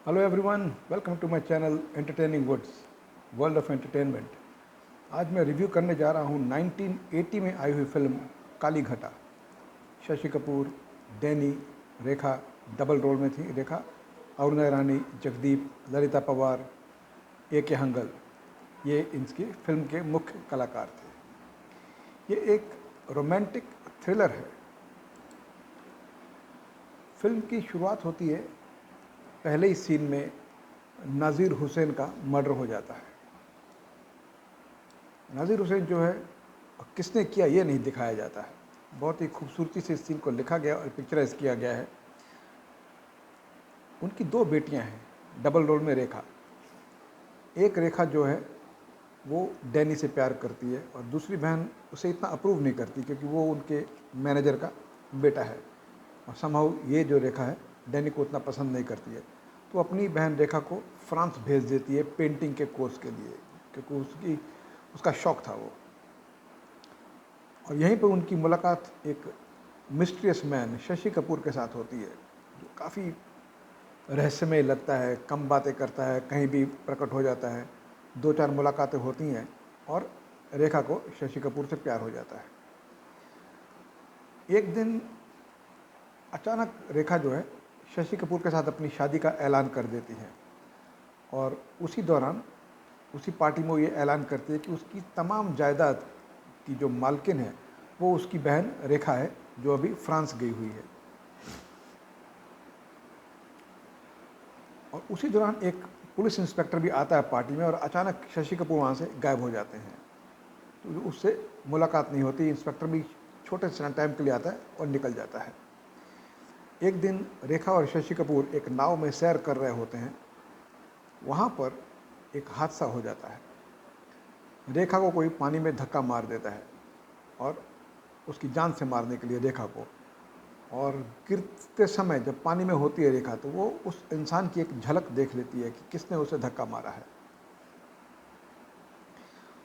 Hello everyone, welcome to my channel entertaining woods, world of entertainment. आज मैं review करने जा रहा हूँ 1980 में आई हुई फिल्म काली घटा। शशि कपूर, डैनी, रेखा डबल रोल में थी। रेखा अरुणा ईरानी, जगदीप, ललिता पवार, ए के हंगल, ये इनकी फिल्म के मुख्य कलाकार थे। ये एक रोमांटिक थ्रिलर है। फिल्म की शुरुआत होती है, पहले ही सीन में नाज़िर हुसैन का मर्डर हो जाता है। नाज़िर हुसैन जो है, किसने किया ये नहीं दिखाया जाता है। बहुत ही खूबसूरती से इस सीन को लिखा गया और पिक्चराइज किया गया है। उनकी दो बेटियां हैं, डबल रोल में रेखा। एक रेखा जो है वो डैनी से प्यार करती है और दूसरी बहन उसे इतना अप्रूव नहीं करती क्योंकि वो उनके मैनेजर का बेटा है। और समहाउ ये जो रेखा है डैनी को उतना पसंद नहीं करती है, तो अपनी बहन रेखा को फ्रांस भेज देती है पेंटिंग के कोर्स के लिए, क्योंकि उसका शौक़ था वो। और यहीं पर उनकी मुलाकात एक मिस्टीरियस मैन शशि कपूर के साथ होती है, जो काफ़ी रहस्यमय लगता है, कम बातें करता है, कहीं भी प्रकट हो जाता है। दो चार मुलाकातें होती हैं और रेखा को शशि कपूर से प्यार हो जाता है। एक दिन अचानक रेखा जो है शशि कपूर के साथ अपनी शादी का ऐलान कर देती है और उसी दौरान उसी पार्टी में वो ये ऐलान करती है कि उसकी तमाम जायदाद की जो मालकिन है वो उसकी बहन रेखा है, जो अभी फ्रांस गई हुई है। और उसी दौरान एक पुलिस इंस्पेक्टर भी आता है पार्टी में और अचानक शशि कपूर वहाँ से गायब हो जाते हैं, तो उससे मुलाकात नहीं होती। इंस्पेक्टर भी छोटे से टाइम के लिए आता है और निकल जाता है। एक दिन रेखा और शशि कपूर एक नाव में सैर कर रहे होते हैं। वहाँ पर एक हादसा हो जाता है। रेखा को कोई पानी में धक्का मार देता है और उसकी जान से मारने के लिए रेखा को, और गिरते समय जब पानी में होती है रेखा, तो वो उस इंसान की एक झलक देख लेती है कि किसने उसे धक्का मारा है।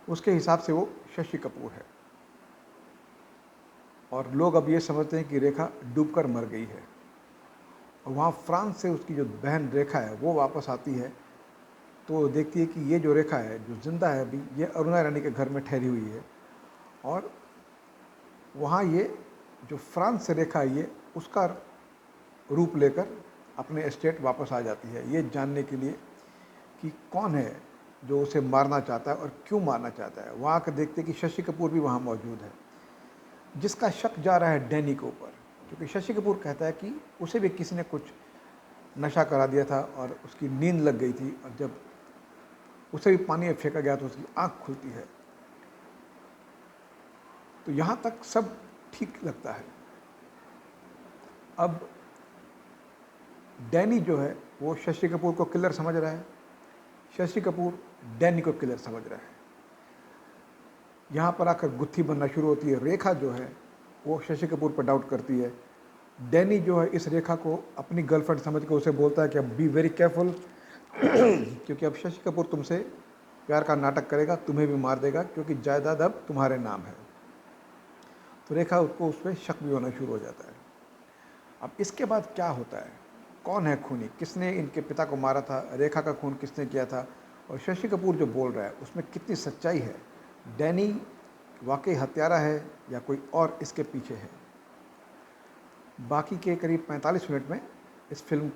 उसके हिसाब से वो शशि कपूर है और लोग अब ये समझते हैं कि रेखा डूबकर मर गई है। और वहाँ फ्रांस से उसकी जो बहन रेखा है वो वापस आती है, तो देखती है कि ये जो रेखा है जो जिंदा है अभी, ये अरुणा ईरानी के घर में ठहरी हुई है। और वहाँ ये जो फ्रांस से रेखा है ये उसका रूप लेकर अपने एस्टेट वापस आ जाती है, ये जानने के लिए कि कौन है जो उसे मारना चाहता है और क्यों मारना चाहता है। वहाँ आकर देखते हैं कि शशि कपूर भी वहाँ मौजूद है, जिसका शक जा रहा है डैनी के ऊपर, क्योंकि शशि कपूर कहता है कि उसे भी किसी ने कुछ नशा करा दिया था और उसकी नींद लग गई थी, और जब उसे भी पानी में फेंका गया तो उसकी आँख खुलती है। तो यहाँ तक सब ठीक लगता है। अब डैनी जो है वो शशि कपूर को किलर समझ रहा है, शशि कपूर डैनी को किलर समझ रहा है। यहाँ पर आकर गुत्थी बनना शुरू होती है। रेखा जो है वो शशि कपूर पर डाउट करती है। डैनी जो है इस रेखा को अपनी गर्लफ्रेंड समझ कर उसे बोलता है कि अब बी वेरी केयरफुल क्योंकि अब शशि कपूर तुमसे प्यार का नाटक करेगा, तुम्हें भी मार देगा, क्योंकि जायदाद अब तुम्हारे नाम है। तो रेखा उसको उस पर शक भी होना शुरू हो जाता है। अब इसके बाद क्या होता है, कौन है खूनी, किसने इनके पिता को मारा था, रेखा का खून किसने किया था, और शशि कपूर जो बोल रहा है उसमें कितनी सच्चाई है, डैनी वाकई हत्यारा है या कोई और इसके पीछे है। बाकी के करीब 45 मिनट में इस फिल्म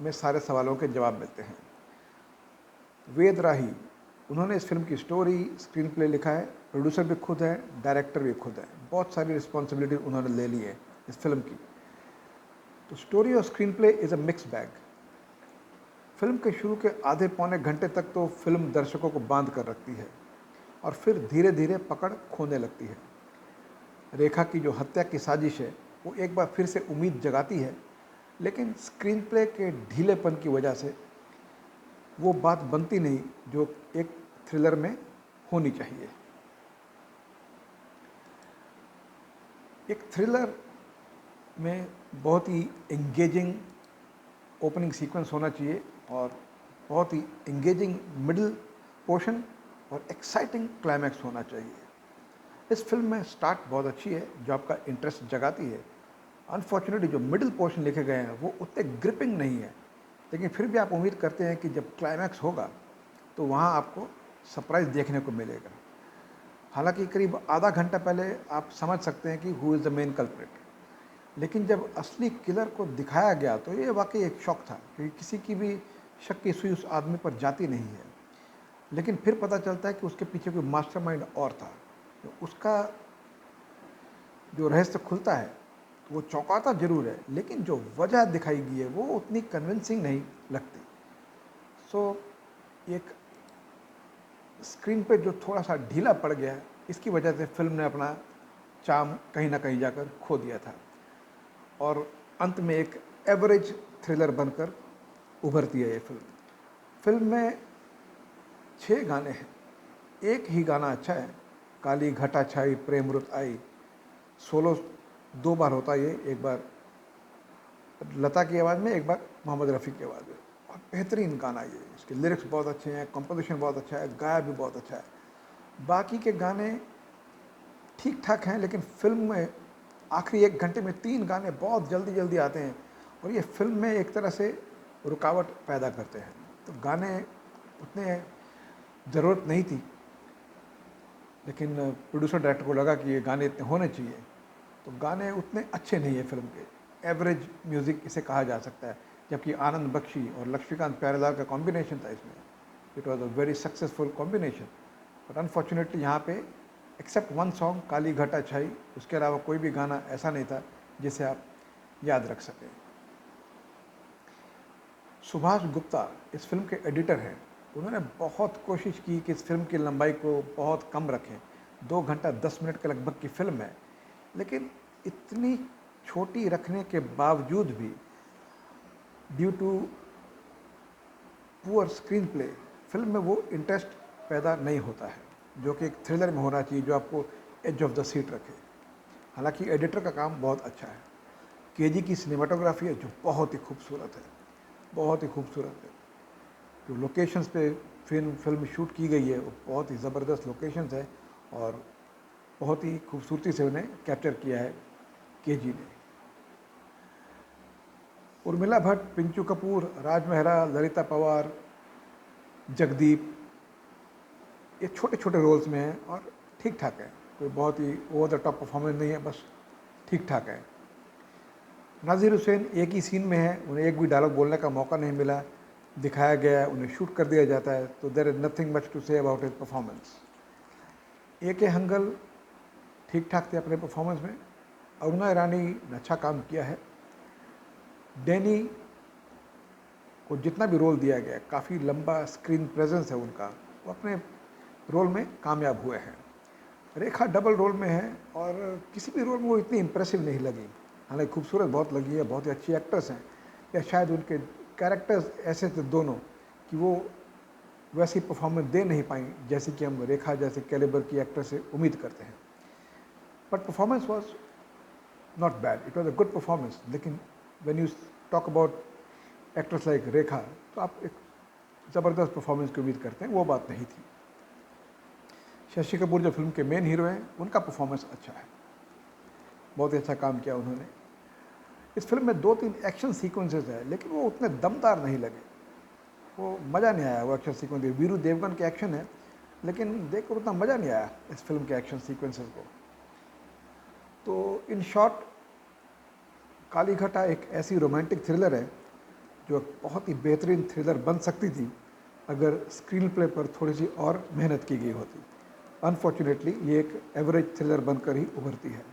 में सारे सवालों के जवाब मिलते हैं। वेद राही, उन्होंने इस फिल्म की स्टोरी, स्क्रीन प्ले लिखा है, प्रोड्यूसर भी खुद है, डायरेक्टर भी खुद है। बहुत सारी रिस्पॉन्सिबिलिटी उन्होंने ले ली है इस फिल्म की। तो स्टोरी और screen play is a mix bag. Film के शुरू के आधे पौने घंटे तक तो फिल्म दर्शकों को बांध कर रखती है और फिर धीरे धीरे पकड़ खोने लगती है। रेखा की जो हत्या की साजिश है वो एक बार फिर से उम्मीद जगाती है, लेकिन स्क्रीन प्ले के ढीलेपन की वजह से वो बात बनती नहीं जो एक थ्रिलर में होनी चाहिए। एक थ्रिलर में बहुत ही एंगेजिंग ओपनिंग सीक्वेंस होना चाहिए और बहुत ही एंगेजिंग मिडिल पोर्शन और एक्साइटिंग क्लाइमैक्स होना चाहिए। इस फिल्म में स्टार्ट बहुत अच्छी है जो आपका इंटरेस्ट जगाती है। अनफॉर्चुनेटली जो मिडिल पोर्शन लिखे गए हैं वो उतने ग्रिपिंग नहीं है। लेकिन फिर भी आप उम्मीद करते हैं कि जब क्लाइमैक्स होगा तो वहाँ आपको सरप्राइज़ देखने को मिलेगा। हालांकि करीब आधा घंटा पहले आप समझ सकते हैं कि who is the main culprit, लेकिन जब असली किलर को दिखाया गया तो ये वाकई एक शॉक था, क्योंकि किसी की भी शक की सुई उस आदमी पर जाती नहीं है। लेकिन फिर पता चलता है कि उसके पीछे कोई मास्टरमाइंड और था। तो उसका जो रहस्य खुलता है तो वो चौंकाता जरूर है, लेकिन जो वजह दिखाई गई है वो उतनी कन्विंसिंग नहीं लगती। सो एक स्क्रीन पे जो थोड़ा सा ढीला पड़ गया है, इसकी वजह से फिल्म ने अपना चार्म कहीं ना कहीं जाकर खो दिया था और अंत में एक एवरेज थ्रिलर बनकर उभरती है ये फिल्म। फिल्म में 6 गाने हैं, एक ही गाना अच्छा है, काली घटा छाई प्रेम रुत आई। सोलो 2 बार होता है ये, एक बार लता की आवाज़ में, एक बार मोहम्मद रफ़ी की आवाज़ में, और बेहतरीन गाना ये। इसके लिरिक्स बहुत अच्छे हैं, कंपोजिशन बहुत अच्छा है, गाया भी बहुत अच्छा है। बाकी के गाने ठीक ठाक हैं, लेकिन फिल्म में आखिरी 1 घंटे में 3 गाने बहुत जल्दी जल्दी आते हैं और ये फिल्म में एक तरह से रुकावट पैदा करते हैं। तो गाने उतने ज़रूरत नहीं थी, लेकिन प्रोड्यूसर डायरेक्टर को लगा कि ये गाने इतने होने चाहिए, तो गाने उतने अच्छे नहीं है फिल्म के। एवरेज म्यूज़िक इसे कहा जा सकता है, जबकि आनंद बख्शी और लक्ष्मीकांत प्यारेलाल का कॉम्बिनेशन था इसमें। It was a very successful combination, but unfortunately यहाँ पे एक्सेप्ट वन सॉन्ग काली घटा छाई, उसके अलावा कोई भी गाना ऐसा नहीं था जिसे आप याद रख सकें। सुभाष गुप्ता इस फिल्म के एडिटर हैं। उन्होंने बहुत कोशिश की कि इस फिल्म की लंबाई को बहुत कम रखें। 2 घंटा 10 मिनट के लगभग की फिल्म है, लेकिन इतनी छोटी रखने के बावजूद भी due to poor screen play film में वो इंटरेस्ट पैदा नहीं होता है जो कि एक थ्रिलर में होना चाहिए, जो आपको एज ऑफ द सीट रखे। हालांकि एडिटर का काम बहुत अच्छा है। केजी की सिनेमाटोग्राफी है जो बहुत ही खूबसूरत है, बहुत ही खूबसूरत है। जो लोकेशंस पे फिल्म शूट की गई है वो बहुत ही ज़बरदस्त लोकेशंस है और बहुत ही खूबसूरती से उन्हें कैप्चर किया है केजी ने। उर्मिला भट्ट, पिंचू कपूर, राज मेहरा, ललिता पवार, जगदीप, ये छोटे छोटे रोल्स में हैं और ठीक ठाक है। कोई बहुत ही ओवर द टॉप परफॉर्मेंस नहीं है, बस ठीक ठाक है। नाज़िर हुसैन एक ही सीन में है, उन्हें एक भी डायलॉग बोलने का मौका नहीं मिला, दिखाया गया है, उन्हें शूट कर दिया जाता है, तो there is nothing much to say about his performance. A Hangal ठीक ठाक थे अपने परफॉर्मेंस में। अरुणा ईरानी ने अच्छा काम किया है। डैनी को जितना भी रोल दिया गया, काफ़ी लंबा स्क्रीन प्रेजेंस है उनका, वो अपने रोल में कामयाब हुए हैं। रेखा डबल रोल में है और किसी भी रोल में वो इतनी इम्प्रेसिव नहीं लगी। हालांकि खूबसूरत बहुत लगी है, बहुत ही अच्छी एक्ट्रेस हैं, या शायद उनके कैरेक्टर्स ऐसे थे दोनों कि वो वैसी परफॉर्मेंस दे नहीं पाई जैसे कि हम रेखा जैसे कैलिबर की एक्टर से उम्मीद करते हैं। But performance was not bad, it was a good performance. लेकिन when you talk about actress like Rekha, तो आप एक ज़बरदस्त परफॉर्मेंस की उम्मीद करते हैं, वो बात नहीं थी। शशि कपूर जो फिल्म के मेन हीरो हैं, उनका परफॉर्मेंस अच्छा है, बहुत ही अच्छा काम किया उन्होंने। इस फिल्म में 2-3 एक्शन सीक्वेंसेस है, लेकिन वो उतने दमदार नहीं लगे, वो मज़ा नहीं आया वो एक्शन सीक्वेंस। वीरू देवगन के एक्शन है, लेकिन देखकर उतना मज़ा नहीं आया इस फिल्म के एक्शन सीक्वेंसेस को। तो इन शॉर्ट, काली घटा एक ऐसी रोमांटिक थ्रिलर है जो बहुत ही बेहतरीन थ्रिलर बन सकती थी अगर स्क्रीन प्ले पर थोड़ी सी और मेहनत की गई होती। अनफॉर्चुनेटली ये एक एवरेज थ्रिलर बनकर ही उभरती है।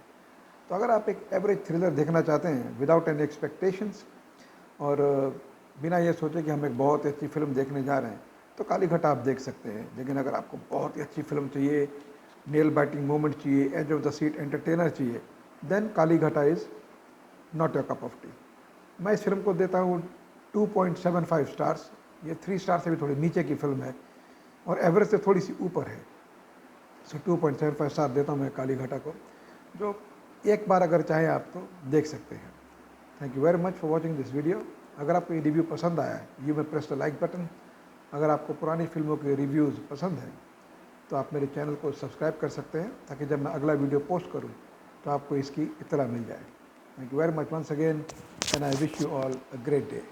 तो अगर आप एक एवरेज थ्रिलर देखना चाहते हैं विदाउट एनी एक्सपेक्टेशंस और बिना ये सोचे कि हम एक बहुत अच्छी फिल्म देखने जा रहे हैं, तो काली घटा आप देख सकते हैं। लेकिन अगर आपको बहुत ही अच्छी फिल्म चाहिए, नेल बाइटिंग मोमेंट चाहिए, edge of the seat entertainer चाहिए, then Kali Ghata is not your cup of tea. मैं इस फिल्म को देता हूँ 2.75 स्टार्स। ये 3 स्टार से भी थोड़ी नीचे की फिल्म है और एवरेज से थोड़ी सी ऊपर है। सो 2.75 स्टार देता हूँ मैं काली घटा को, जो एक बार अगर चाहे आप तो देख सकते हैं। Thank you very much for watching this video. अगर आपको ये रिव्यू पसंद आया है, you may press the like button. अगर आपको पुरानी फिल्मों के रिव्यूज़ पसंद हैं तो आप मेरे चैनल को सब्सक्राइब कर सकते हैं, ताकि जब मैं अगला वीडियो पोस्ट करूं तो आपको इसकी इत्तला मिल जाए। Thank you very much once again and I wish you all a great day.